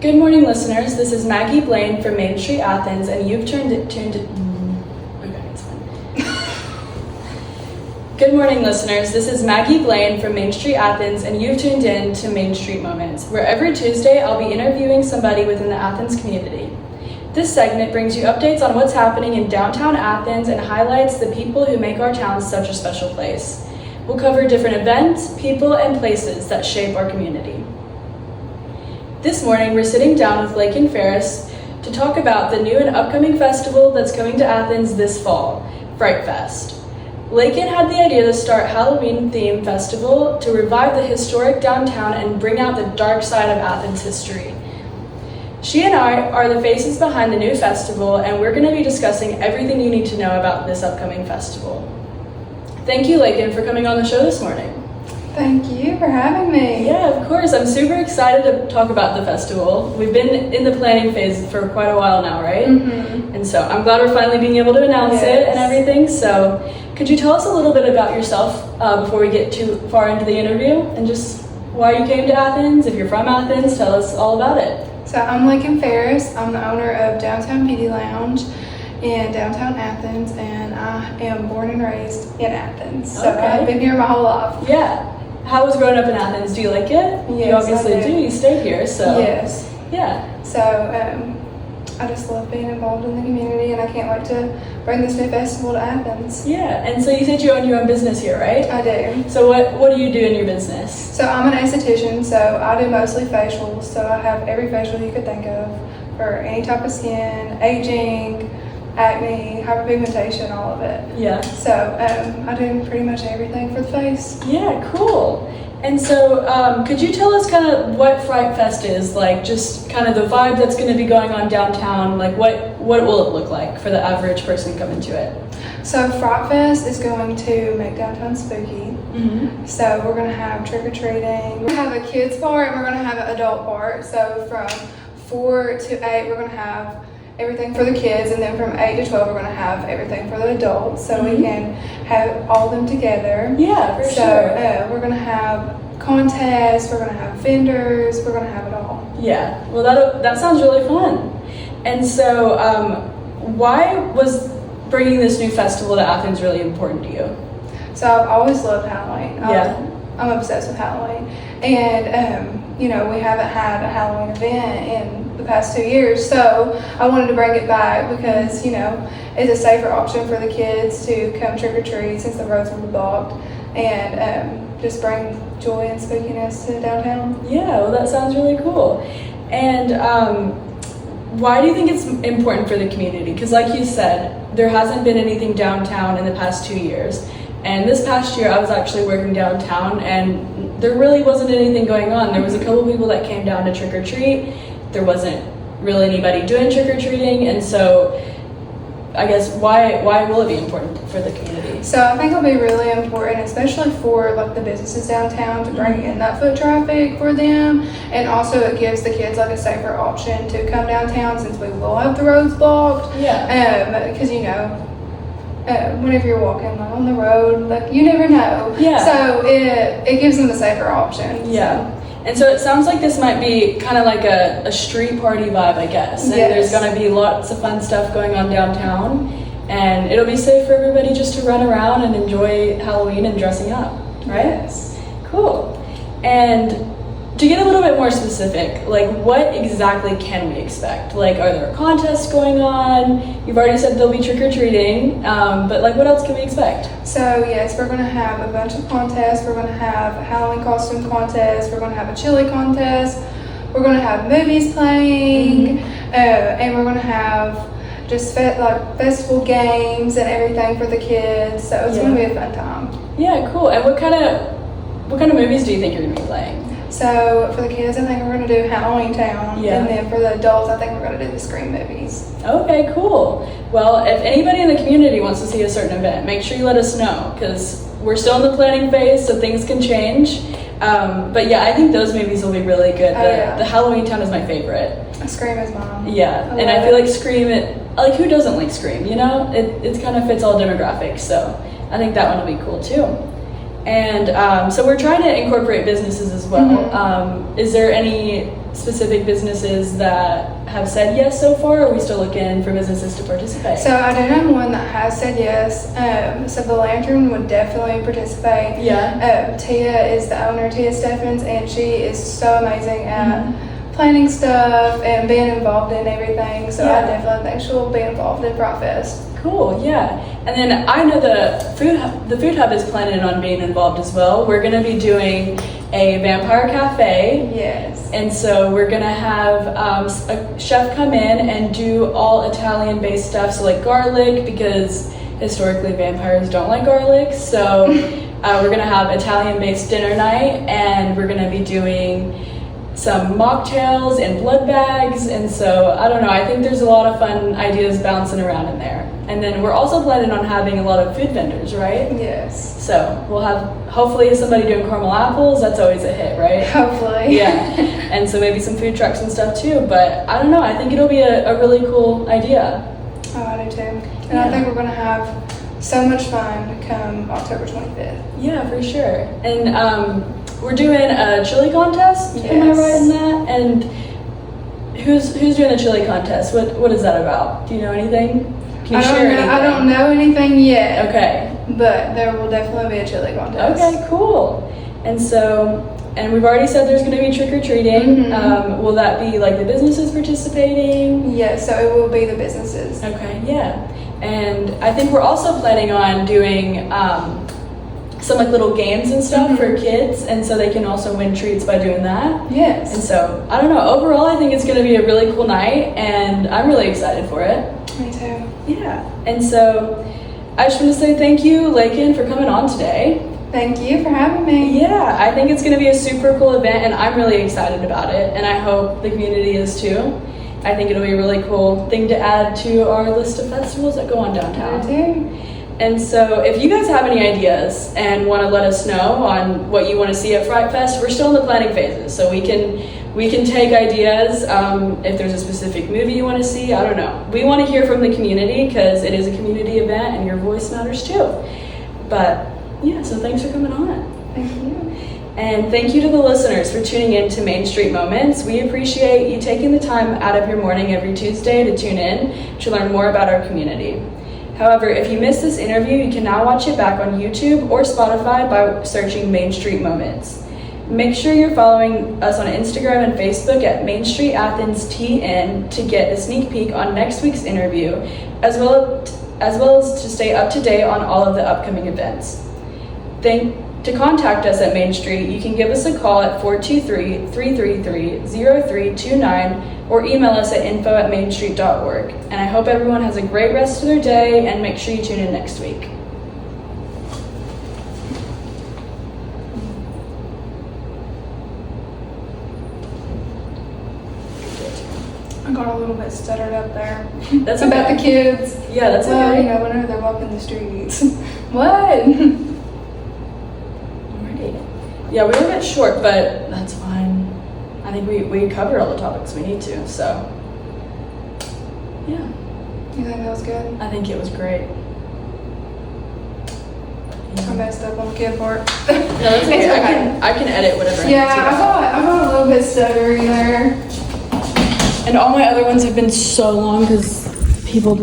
Good morning, listeners. This is Maggie Blaine from Main Street, Athens, and you've tuned. Okay, it's fine. Good morning, listeners. This is Maggie Blaine from Main Street, Athens, and you've tuned in to Main Street Moments, where every Tuesday I'll be interviewing somebody within the Athens community. This segment brings you updates on what's happening in downtown Athens and highlights the people who make our town such a special place. We'll cover different events, people, and places that shape our community. This morning, we're sitting down with Lakin Ferris to talk about the new and upcoming festival that's coming to Athens this fall, Fright Fest. Lakin had the idea to start Halloween-themed festival to revive the historic downtown and bring out the dark side of Athens history. She and I are the faces behind the new festival, and we're going to be discussing everything you need to know about this upcoming festival. Thank you, Lakin, for coming on the show this morning. Thank you for having me. Yeah, of course. I'm super excited to talk about the festival. We've been in the planning phase for quite a while now, right? Mm-hmm. And so I'm glad we're finally being able to announce it and everything. So could you tell us a little bit about yourself before we get too far into the interview, and just why you came to Athens? If you're from Athens, tell us all about it. So I'm Lakin Ferris. I'm the owner of Downtown Beauty Lounge in downtown Athens, and I am born and raised in Athens. So Okay. I've been here my whole life. Yeah. How was growing up in Athens? Do you like it? Yes, you obviously I do. You stayed here, so. Yes. Yeah. So I just love being involved in the community, and I can't wait to bring this new festival to Athens. Yeah. And so you said you own your own business here, right? I do. So what do you do in your business? So I'm an esthetician, so I do mostly facials. So I have every facial you could think of for any type of skin, aging, acne, hyperpigmentation, all of it. Yeah. So I do pretty much everything for the face. Yeah, cool. And so could you tell us kind of what Fright Fest is, like just kind of the vibe that's going to be going on downtown, like what will it look like for the average person coming to it? So Fright Fest is going to make downtown spooky. Mm-hmm. So we're going to have trick-or-treating. We're going to have a kids part and we're going to have an adult part. So from 4 to 8 we're going to have everything for the kids, and then from 8 to 12 we're going to have everything for the adults, so we can have all of them together. Yeah, for So sure. we're going to have contests, we're going to have vendors, we're going to have it all. Yeah, well that sounds really fun. And so why was bringing this new festival to Athens really important to you? So I've always loved Halloween. Yeah. I'm obsessed with Halloween. And, we haven't had a Halloween event in the past 2 years, so I wanted to bring it back because, it's a safer option for the kids to come trick-or-treat since the roads were blocked, and just bring joy and spookiness to downtown. Yeah, well that sounds really cool. And why do you think it's important for the community? Because like you said, there hasn't been anything downtown in the past 2 years. And this past year, I was actually working downtown, and there really wasn't anything going on. There was a couple people that came down to trick-or-treat. There wasn't really anybody doing trick-or-treating, and so I guess why will it be important for the community? So I think it'll be really important, especially for the businesses downtown, to bring in that foot traffic for them, and also it gives the kids a safer option to come downtown since we will have the roads blocked. Yeah. Because whenever you're walking on the road, you never know. Yeah. So it gives them a safer option. Yeah. And so it sounds like this might be kind of like a street party vibe, I guess. And Yes. there's going to be lots of fun stuff going on downtown. And it'll be safe for everybody just to run around and enjoy Halloween and dressing up, right? Yes. Cool. And to get a little bit more specific, what exactly can we expect? Are there contests going on? You've already said there'll be trick-or-treating, but what else can we expect? So yes, we're going to have a bunch of contests. We're going to have a Halloween costume contest. We're going to have a chili contest. We're going to have movies playing, and we're going to have just festival games and everything for the kids. So it's going to be a fun time. Yeah, cool. And what kind of movies do you think you're going to be playing? So for the kids, I think we're going to do Halloween Town. Yeah. And then for the adults, I think we're going to do the Scream movies. Okay, cool. Well, if anybody in the community wants to see a certain event, make sure you let us know, because we're still in the planning phase, so things can change. But yeah, I think those movies will be really good. The Halloween Town is my favorite. Scream is mine. Yeah, and I feel like Scream, who doesn't like Scream, It kind of fits all demographics, so I think that one will be cool too. And so we're trying to incorporate businesses as well. Is there any specific businesses that have said yes so far, or are we still looking for businesses to participate? So I do know one that has said yes. So the Lantern would definitely participate. Yeah. Tia is the owner, Tia Steffens, and she is so amazing at planning stuff and being involved in everything. So I definitely think she'll be involved in Fright Fest. Cool, yeah. And then I know the food hub is planning on being involved as well. We're going to be doing a vampire cafe. Yes. And so we're going to have a chef come in and do all Italian-based stuff, so like garlic, because historically vampires don't like garlic. So we're going to have Italian-based dinner night, and we're going to be doing some mocktails and blood bags. And so I don't know, I think there's a lot of fun ideas bouncing around in there. And then we're also planning on having a lot of food vendors, right? Yes. So we'll have hopefully somebody doing caramel apples. That's always a hit, right? Hopefully. Yeah. And so maybe some food trucks and stuff too. But I don't know, I think it'll be a really cool idea. Oh, I do too. And I think we're going to have so much fun come October 25th. Yeah, for sure. And we're doing a chili contest. Yes. Am I right in that? And who's doing the chili contest? What is that about? Do you know anything? Can you share anything? I don't know anything yet. Okay. But there will definitely be a chili contest. Okay, cool. And we've already said there's going to be trick-or-treating. Will that be like the businesses participating? Yes, so it will be the businesses. Okay, yeah. And I think we're also planning on doing some like little games and stuff for kids, and so they can also win treats by doing that. Yes. And so, I don't know, overall I think it's going to be a really cool night, and I'm really excited for it. Me too. Yeah. And so, I just want to say thank you, Lakin, for coming on today. Thank you for having me. Yeah, I think it's going to be a super cool event, and I'm really excited about it, and I hope the community is too. I think it'll be a really cool thing to add to our list of festivals that go on downtown. Me too. And so if you guys have any ideas and want to let us know on what you want to see at Fright Fest, we're still in the planning phases, so we can take ideas. If there's a specific movie you want to see, I don't know. We want to hear from the community because it is a community event and your voice matters too. But yeah, so thanks for coming on. Thank you. And thank you to the listeners for tuning in to Main Street Moments. We appreciate you taking the time out of your morning every Tuesday to tune in to learn more about our community. However, if you missed this interview, you can now watch it back on YouTube or Spotify by searching Main Street Moments. Make sure you're following us on Instagram and Facebook at Main Street Athens TN to get a sneak peek on next week's interview, as well as to stay up to date on all of the upcoming events. To contact us at Main Street, you can give us a call at 423-333-0329 or email us at info@mainstreet.org. And I hope everyone has a great rest of their day, and make sure you tune in next week. I got a little bit stuttered up there. That's about okay. the kids. Yeah, that's Well, okay. you know, whenever they're walking the streets. What? Alrighty. Yeah, we were a bit short, but that's fine. I think we covered all the topics we need to, so yeah. You think that was good? I think it was great. I messed up on the kid part. No, that's okay. It's okay. I can edit whatever Yeah, I need to. I got a little bit stuttery there. And all my other ones have been so long because people